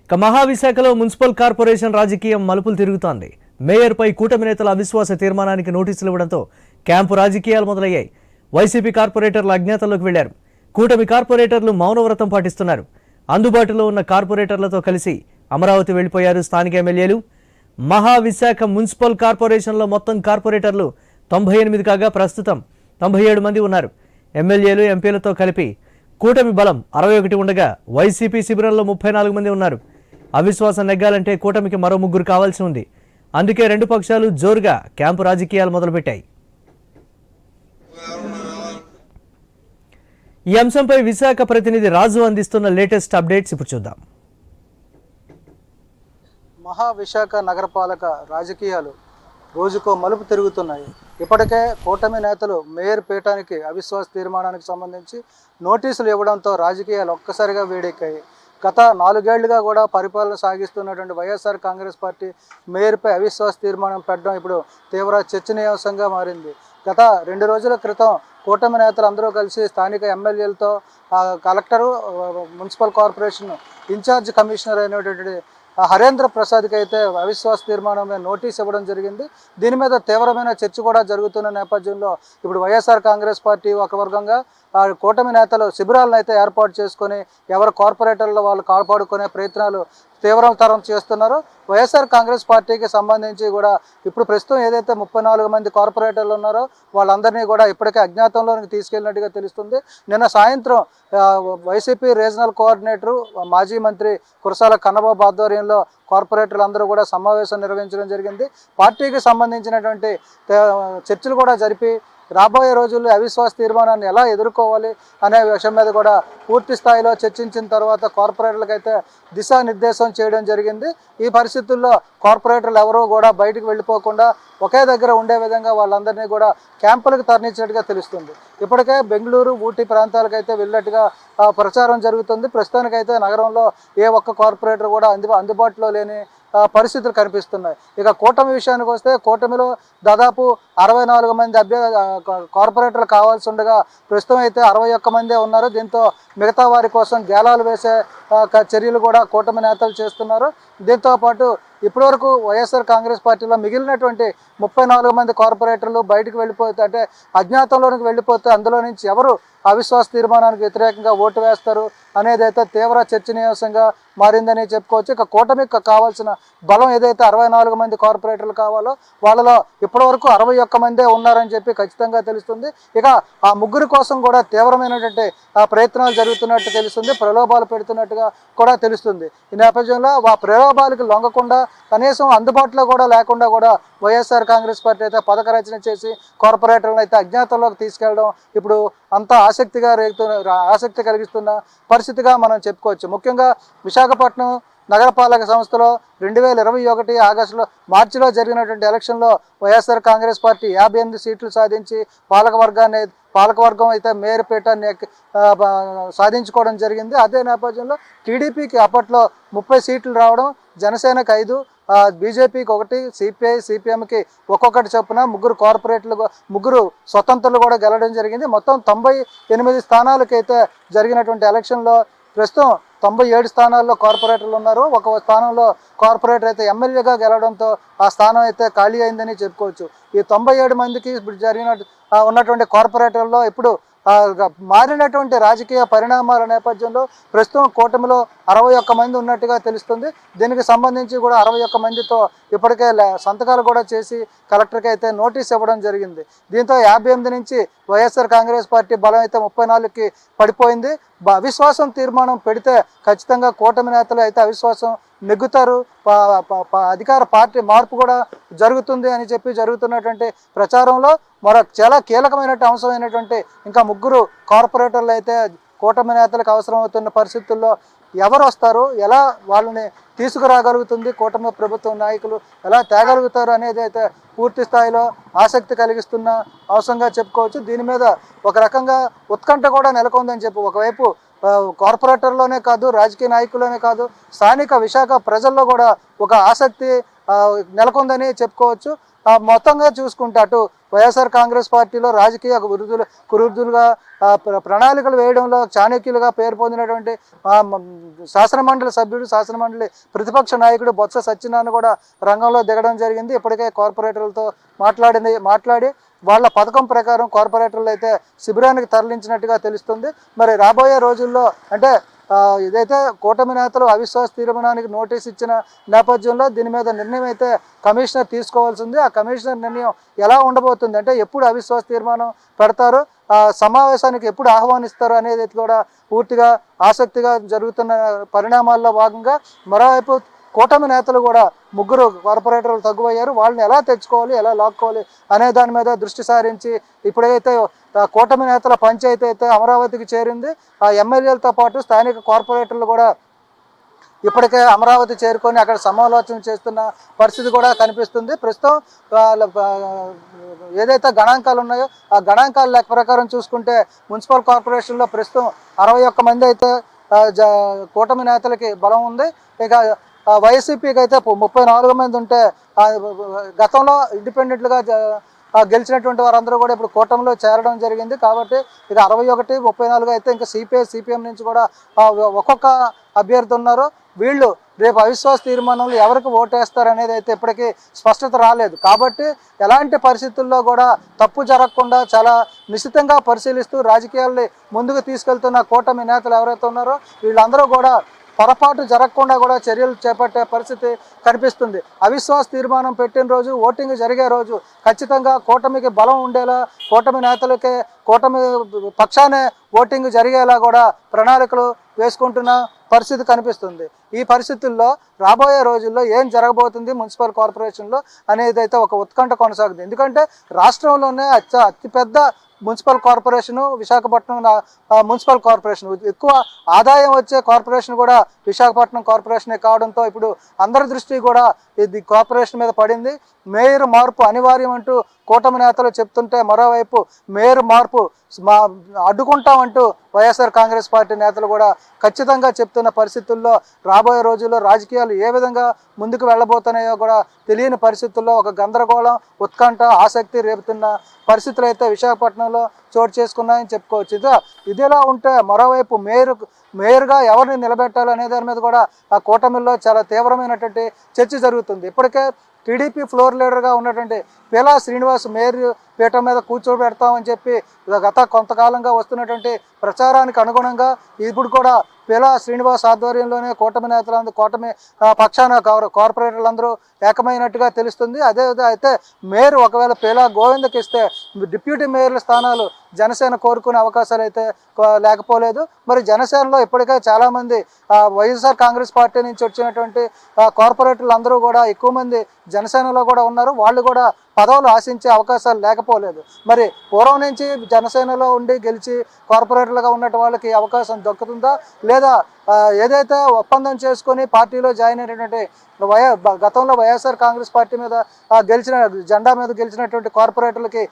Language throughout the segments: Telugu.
ఇక మహావిశాఖలో మున్సిపల్ కార్పొరేషన్ రాజకీయం మలుపులు తిరుగుతోంది. మేయర్పై కూటమి నేతల అవిశ్వాస తీర్మానానికి నోటీసులు ఇవ్వడంతో క్యాంపు రాజకీయాలు మొదలయ్యాయి. వైసీపీ కార్పొరేటర్లు అజ్ఞాతంలోకి వెళ్లారు. కూటమి కార్పొరేటర్లు మౌనవ్రతం పాటిస్తున్నారు. అందుబాటులో ఉన్న కార్పొరేటర్లతో కలిసి అమరావతి వెళ్లిపోయారు స్థానిక ఎమ్మెల్యేలు. మహావిశాఖ మున్సిపల్ కార్పొరేషన్లో మొత్తం కార్పొరేటర్లు 98 కాగా ప్రస్తుతం 97 మంది ఉన్నారు. ఎమ్మెల్యేలు ఎంపీలతో కలిపి కూటమి బలం 61 ఉండగా వైసీపీ శిబిరంలో 34 మంది ఉన్నారు. అవిశ్వాసం నెగ్గాలంటే కూటమికి మరో 3 కావాల్సి ఉంది. అందుకే రెండు పక్షాలు జోరుగా క్యాంపు రాజకీయాలు మొదలుపెట్టాయి. ఈ అంశంపై విశాఖ ప్రతినిధి రాజు అందిస్తున్న లేటెస్ట్ అప్డేట్స్ ఇప్పుడు చూద్దాం. మహావిశాఖ నగరపాలక రాజకీయాలు రోజుకో మలుపు తిరుగుతున్నాయి. ఇప్పటికే కూటమి నేతలు మేయర్ పీఠానికి అవిశ్వాస తీర్మానానికి సంబంధించి నోటీసులు ఇవ్వడంతో రాజకీయాలు ఒక్కసారిగా వేడెక్కాయి. గత 4 ఏళ్లుగా కూడా పరిపాలన సాగిస్తున్నటువంటి వైఎస్ఆర్ కాంగ్రెస్ పార్టీ మేయర్పై అవిశ్వాస తీర్మానం పెట్టడం ఇప్పుడు తీవ్ర చర్చనీయాంశంగా మారింది. గత 2 రోజుల క్రితం కూటమి నేతలు అందరూ కలిసి స్థానిక ఎమ్మెల్యేలతో collector, municipal corporation in-charge commissioner అయినటువంటి హరేంద్ర ప్రసాద్కి అయితే అవిశ్వాస తీర్మానం మీద నోటీస్ ఇవ్వడం జరిగింది. దీని మీద తీవ్రమైన చర్చ కూడా జరుగుతున్న నేపథ్యంలో ఇప్పుడు వైఎస్ఆర్ కాంగ్రెస్ పార్టీ ఒక వర్గంగా కూటమి నేతలు శిబిరాలను అయితే ఏర్పాటు చేసుకొని ఎవరు కార్పొరేటర్లు వాళ్ళు కాపాడుకునే ప్రయత్నాలు తీవ్రతరం చేస్తున్నారు. వైఎస్ఆర్ కాంగ్రెస్ పార్టీకి సంబంధించి కూడా ఇప్పుడు ప్రస్తుతం ఏదైతే 34 మంది కార్పొరేటర్లు ఉన్నారో వాళ్ళందరినీ కూడా ఇప్పటికే అజ్ఞాతంలోకి తీసుకెళ్ళినట్టుగా తెలుస్తుంది. నిన్న సాయంత్రం వైసీపీ రీజనల్ కోఆర్డినేటరు మాజీ మంత్రి కురసాల కన్నబాబు ఆధ్వర్యంలో కార్పొరేటర్లు అందరూ కూడా సమావేశం నిర్వహించడం జరిగింది. పార్టీకి సంబంధించినటువంటి చర్చలు కూడా జరిపి రాబోయే రోజుల్లో అవిశ్వాస తీర్మానాన్ని ఎలా ఎదుర్కోవాలి అనే విషయం మీద కూడా పూర్తి స్థాయిలో చర్చించిన తర్వాత కార్పొరేటర్లకు అయితే దిశానిర్దేశం చేయడం జరిగింది. ఈ పరిస్థితుల్లో కార్పొరేటర్లు ఎవరూ కూడా బయటకు వెళ్ళిపోకుండా ఒకే దగ్గర ఉండే విధంగా వాళ్ళందరినీ కూడా క్యాంపులకు తరలించినట్టుగా తెలుస్తుంది. ఇప్పటికే బెంగళూరు, ఊటీ ప్రాంతాలకైతే వెళ్ళినట్టుగా ప్రచారం జరుగుతుంది. ప్రస్తుతానికైతే నగరంలో ఏ ఒక్క కార్పొరేటర్ కూడా అందుబాటులో లేని పరిస్థితులు కనిపిస్తున్నాయి. ఇక కూటమి విషయానికి వస్తే కూటమిలో దాదాపు 64 మంది కార్పొరేటర్లు కావాల్సి ఉండగా ప్రస్తుతం అయితే 61 మందే ఉన్నారు. దీంతో మిగతా వారి కోసం గేలాలు వేసే చర్యలు కూడా కూటమి నేతలు చేస్తున్నారు. దీంతోపాటు ఇప్పటివరకు వైఎస్ఆర్ కాంగ్రెస్ పార్టీలో మిగిలినటువంటి 34 మంది కార్పొరేటర్లు బయటకు వెళ్ళిపోతే అంటే అజ్ఞాతంలోనికి వెళ్ళిపోతే అందులో నుంచి ఎవరు అవిశ్వాస తీర్మానానికి వ్యతిరేకంగా ఓటు వేస్తారు అనేది అయితే తీవ్ర చర్చనీయాంశంగా మారిందని చెప్పుకోవచ్చు. ఇక కూటమికి కావాల్సిన బలం ఏదైతే 64 మంది కార్పొరేటర్లు కావాలో వాళ్ళలో ఇప్పటివరకు 61 మందే ఉన్నారని చెప్పి ఖచ్చితంగా తెలుస్తుంది. ఇక ఆ 3 కోసం కూడా తీవ్రమైనటువంటి ప్రయత్నాలు జరుగుతున్నట్టు తెలుస్తుంది, ప్రలోభాలు పెడుతున్నట్టుగా కూడా తెలుస్తుంది. ఈ నేపథ్యంలో ఆ ప్రలోభాలకు లొంగకుండా కనీసం అందుబాటులో కూడా లేకుండా కూడా వైఎస్ఆర్ కాంగ్రెస్ పార్టీ అయితే పథక రచన చేసి కార్పొరేటర్లను అయితే అజ్ఞాతంలోకి తీసుకెళ్ళడం ఇప్పుడు అంతా ఆసక్తి కలిగిస్తున్న పరిస్థితిగా మనం చెప్పుకోవచ్చు. ముఖ్యంగా విశాఖపట్నం నగరపాలక సంస్థలో 2021 మార్చిలో జరిగినటువంటి ఎలక్షన్లో వైఎస్ఆర్ కాంగ్రెస్ పార్టీ 58 సీట్లు సాధించి పాలకవర్గం అయితే మేయర్ పీఠాన్ని సాధించుకోవడం జరిగింది. అదే నేపథ్యంలో టీడీపీకి అప్పట్లో 30 సీట్లు రావడం, జనసేనకు 5, బీజేపీకి 1, సిపిఐ, సిపిఎంకి ఒక్కొక్కటి చొప్పున 3 కార్పొరేటర్లు, 3 స్వతంత్రులు కూడా గెలవడం జరిగింది. మొత్తం 98 స్థానాలకైతే జరిగినటువంటి ఎలక్షన్లో ప్రస్తుతం 97 స్థానాల్లో కార్పొరేటర్లు ఉన్నారు. ఒక స్థానంలో కార్పొరేటర్ అయితే ఎమ్మెల్యేగా గెలవడంతో ఆ స్థానం అయితే ఖాళీ అయిందని చెప్పుకోవచ్చు. ఈ 97 మందికి ఇప్పుడు ఉన్నటువంటి కార్పొరేటర్లో ఇప్పుడు మారినటువంటి రాజకీయ పరిణామాల నేపథ్యంలో ప్రస్తుతం కూటమిలో 61 మంది ఉన్నట్టుగా తెలుస్తుంది. దీనికి సంబంధించి కూడా 61 మందితో ఇప్పటికే సంతకాలు కూడా చేసి కలెక్టర్కి అయితే నోటీస్ ఇవ్వడం జరిగింది. దీంతో 58 నుంచి వైఎస్ఆర్ కాంగ్రెస్ పార్టీ బలం అయితే 34కి పడిపోయింది. అవిశ్వాసం తీర్మానం పెడితే ఖచ్చితంగా కూటమి నేతలు అయితే అవిశ్వాసం నెగ్గుతారు, అధికార పార్టీ మార్పు కూడా జరుగుతుంది అని చెప్పి జరుగుతున్నటువంటి ప్రచారంలో చాలా కీలకమైనటువంటి అంశమైనటువంటి ఇంకా 3 కార్పొరేటర్లు అయితే కూటమి నేతలకు అవసరమవుతున్న పరిస్థితుల్లో ఎవరు వస్తారు, ఎలా వాళ్ళని తీసుకురాగలుగుతుంది కూటమి ప్రభుత్వం నాయకులు, ఎలా తేగలుగుతారు అనేది అయితే పూర్తి స్థాయిలో ఆసక్తి కలిగిస్తున్న అంశంగా చెప్పుకోవచ్చు. దీని మీద ఒక రకంగా ఉత్కంఠ కూడా నెలకొందని చెప్పి ఒకవైపు కార్పొరేటర్లోనే కాదు, రాజకీయ నాయకుల్లోనే కాదు, స్థానిక విశాఖ ప్రజల్లో కూడా ఒక ఆసక్తి నెలకొందని చెప్పుకోవచ్చు. మొత్తంగా చూసుకుంటే అటు వైఎస్ఆర్ కాంగ్రెస్ పార్టీలో రాజకీయ కురుదులుగా ప్రణాళికలు వేయడంలో చాణక్యులుగా పేరు పొందినటువంటి శాసనమండలి సభ్యుడు, శాసనమండలి ప్రతిపక్ష నాయకుడు బొత్స సత్యనారాయణ కూడా రంగంలో దిగడం జరిగింది. ఇప్పటికే కార్పొరేటర్లతో మాట్లాడి వాళ్ళ పథకం ప్రకారం కార్పొరేటర్లు అయితే శిబిరానికి తరలించినట్టుగా తెలుస్తుంది. మరి రాబోయే రోజుల్లో అంటే ఇదైతే కూటమి నేతలు అవిశ్వాస తీర్మానానికి నోటీస్ ఇచ్చిన నేపథ్యంలో దీని మీద నిర్ణయం అయితే కమిషనర్ తీసుకోవాల్సింది. ఆ కమిషనర్ నిర్ణయం ఎలా ఉండబోతుంది అంటే ఎప్పుడు అవిశ్వాస తీర్మానం పెడతారు, సమావేశానికి ఎప్పుడు ఆహ్వానిస్తారు అనేది కూడా పూర్తిగా ఆసక్తిగా జరుగుతున్న పరిణామాల్లో భాగంగా మరోవైపు కూటమి నేతలు కూడా 3 కార్పొరేటర్లు తగ్గువయ్యారు. వాళ్ళని ఎలా తెచ్చుకోవాలి, ఎలా లాక్కోవాలి అనే దాని మీద దృష్టి సారించి ఇప్పుడైతే కూటమి నేతల పంచాయతీ అయితే అమరావతికి చేరింది. ఆ ఎమ్మెల్యేలతో పాటు స్థానిక కార్పొరేటర్లు కూడా ఇప్పటికే అమరావతి చేరుకొని అక్కడ సమాలోచన చేస్తున్న పరిస్థితి కూడా కనిపిస్తుంది. ప్రస్తుతం ఏదైతే గణాంకాలు ఉన్నాయో ఆ గణాంకాల లెక్క ప్రకారం చూసుకుంటే మున్సిపల్ కార్పొరేషన్లో ప్రస్తుతం 61 మంది అయితే కూటమి నేతలకి బలం ఉంది. ఇక వైసీపీకి అయితే 34 మంది ఉంటే గతంలో ఇండిపెండెంట్గా గెలిచినటువంటి వారందరూ కూడా ఇప్పుడు కూటమిలో చేరడం జరిగింది. కాబట్టి ఇక 61, 34 అయితే ఇంకా సిపిఎం నుంచి కూడా ఒక్కొక్క అభ్యర్థి ఉన్నారు. వీళ్ళు రేపు అవిశ్వాస తీర్మానంలో ఎవరికి ఓటేస్తారు అనేది అయితే ఇప్పటికీ స్పష్టత రాలేదు. కాబట్టి ఎలాంటి పరిస్థితుల్లో కూడా తప్పు జరగకుండా చాలా నిశ్చితంగా పరిశీలిస్తూ రాజకీయాల్ని ముందుకు తీసుకెళ్తున్న కూటమి నేతలు ఎవరైతే ఉన్నారో వీళ్ళందరూ కూడా పొరపాటు జరగకుండా కూడా చర్యలు చేపట్టే పరిస్థితి కనిపిస్తుంది. అవిశ్వాస తీర్మానం పెట్టిన రోజు, ఓటింగ్ జరిగే రోజు ఖచ్చితంగా కూటమికి బలం ఉండేలా, కూటమి నేతలకే కూటమి పక్షానే ఓటింగ్ జరిగేలా కూడా ప్రణాళికలు వేసుకుంటున్న పరిస్థితి కనిపిస్తుంది. ఈ పరిస్థితుల్లో రాబోయే రోజుల్లో ఏం జరగబోతుంది మున్సిపల్ కార్పొరేషన్లో అనేది అయితే ఒక ఉత్కంఠ కొనసాగుతుంది. ఎందుకంటే రాష్ట్రంలోనే అతిపెద్ద municipal corporation Visakhapatnam municipal corporation, ఎక్కువ ఆదాయం వచ్చే కార్పొరేషన్ కూడా విశాఖపట్నం కార్పొరేషనే కావడంతో ఇప్పుడు అందరి దృష్టి కూడా ఇది కార్పొరేషన్ మీద పడింది. మేయర్ మార్పు అనివార్యం అంటూ కూటమి నేతలు చెప్తుంటే మరోవైపు మేయర్ మార్పు అడ్డుకుంటామంటూ వైఎస్ఆర్ కాంగ్రెస్ పార్టీ నేతలు కూడా ఖచ్చితంగా చెప్తున్న పరిస్థితుల్లో రాబోయే రోజుల్లో రాజకీయాలు ఏ విధంగా ముందుకు వెళ్ళబోతున్నాయో కూడా తెలియని పరిస్థితుల్లో ఒక గందరగోళం, ఉత్కంఠ, ఆసక్తి రేపుతున్న పరిస్థితులు అయితే విశాఖపట్నంలో చోటు చేసుకున్నాయని చెప్పుకోవచ్చు. ఇదిలా ఉంటే మరోవైపు మేయర్గా ఎవరిని నిలబెట్టాలి అనే దాని మీద కూడా ఆ కూటమిలో చాలా తీవ్రమైనటువంటి చర్చ జరుగుతుంది. ఇప్పటికే టీడీపీ ఫ్లోర్ లీడర్గా ఉన్నటువంటి పేలా శ్రీనివాస్ మేయర్ పీఠం మీద కూర్చోబెడతామని చెప్పి గత కొంతకాలంగా వస్తున్నటువంటి ప్రచారానికి అనుగుణంగా ఇప్పుడు కూడా పేలా శ్రీనివాస్ ఆధ్వర్యంలోనే కూటమి నేతలందరూ, కూటమి పక్షాన కార్పొరేటర్లందరూ ఏకమైనట్టుగా తెలుస్తుంది. అదే అయితే మేయర్ ఒకవేళ పేలా గోవిందకి ఇస్తే డిప్యూటీ మేయర్ల స్థానాలు జనసేన కోరుకునే అవకాశాలు అయితే లేకపోలేదు. మరి జనసేనలో ఇప్పటికే చాలామంది వైఎస్ఆర్ కాంగ్రెస్ పార్టీ నుంచి వచ్చినటువంటి కార్పొరేటర్లు అందరూ కూడా ఎక్కువ మంది జనసేనలో కూడా ఉన్నారు. వాళ్ళు కూడా పదవులు ఆశించే అవకాశాలు లేకపోలేదు. మరి పూర్వం నుంచి జనసేనలో ఉండి గెలిచి కార్పొరేటర్లుగా ఉన్నట్టు వాళ్ళకి అవకాశం దక్కుతుందా, లేదా ఏదైతే ఒప్పందం చేసుకొని పార్టీలో జాయిన్ అయినటువంటి గతంలో వైఎస్ఆర్ కాంగ్రెస్ పార్టీ మీద జెండా మీద గెలిచినటువంటి కార్పొరేటర్లకి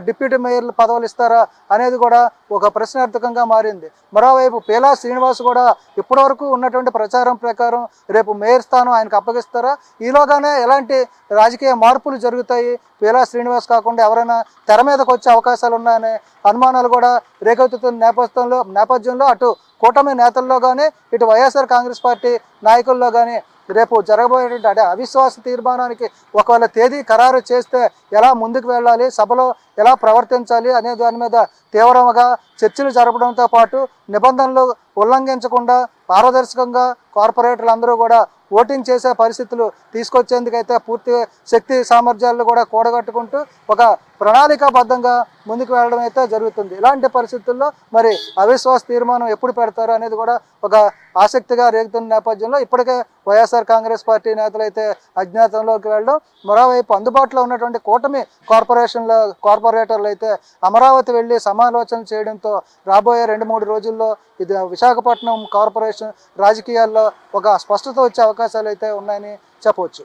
డిప్యూటీ మేయర్లు పదవులు ఇస్తారా అనేది కూడా ఒక ప్రశ్నార్థకంగా మారింది. మరోవైపు పేలా శ్రీనివాస్ కూడా ఇప్పటివరకు ఉన్నటువంటి ప్రచారం ప్రకారం రేపు మేయర్ స్థానం ఆయనకు అప్పగిస్తారా, ఈలోగానే ఎలాంటి రాజకీయ మార్పులు జరుగుతాయి, పేలా శ్రీనివాస్ కాకుండా ఎవరైనా తెర మీదకి వచ్చే అవకాశాలు ఉన్నాయనే అనుమానాలు కూడా రేకెత్తుతున్న నేపథ్యంలో అటు కూటమి నేతల్లో కానీ ఇటు వైఎస్ఆర్ కాంగ్రెస్ పార్టీ నాయకుల్లో కానీ రేపు జరగబోయేటువంటి అంటే అవిశ్వాస తీర్మానానికి ఒకవేళ తేదీ ఖరారు చేస్తే ఎలా ముందుకు వెళ్ళాలి, సభలో ఎలా ప్రవర్తించాలి అనే దాని మీద తీవ్రంగా చర్చలు జరపడంతో పాటు నిబంధనలు ఉల్లంఘించకుండా పారదర్శకంగా కార్పొరేటర్లు అందరూ కూడా ఓటింగ్ చేసే పరిస్థితులు తీసుకొచ్చేందుకైతే పూర్తి శక్తి సామర్థ్యాలను కూడా కూడగట్టుకుంటూ ఒక ప్రణాళికాబద్ధంగా ముందుకు వెళ్ళడం అయితే జరుగుతుంది. ఇలాంటి పరిస్థితుల్లో మరి అవిశ్వాస తీర్మానం ఎప్పుడు పెడతారు అనేది కూడా ఒక ఆసక్తిగా రేగుతున్న నేపథ్యంలో ఇప్పటికే వైఎస్ఆర్ కాంగ్రెస్ పార్టీ నేతలు అయితే అజ్ఞాతంలోకి వెళ్ళడం, మరోవైపు అందుబాటులో ఉన్నటువంటి కూటమి కార్పొరేటర్లు అయితే అమరావతి వెళ్ళి సమాలోచన చేయడంతో రాబోయే 2-3 రోజుల్లో ఇది విశాఖపట్నం కార్పొరేషన్ రాజకీయాల్లో ఒక స్పష్టత వచ్చే అవకాశాలు అయితే ఉన్నాయని చెప్పవచ్చు.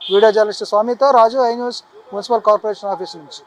వీడియో జర్నలిస్ట్ స్వామితో Raju, I News, municipal corporation office నుంచి.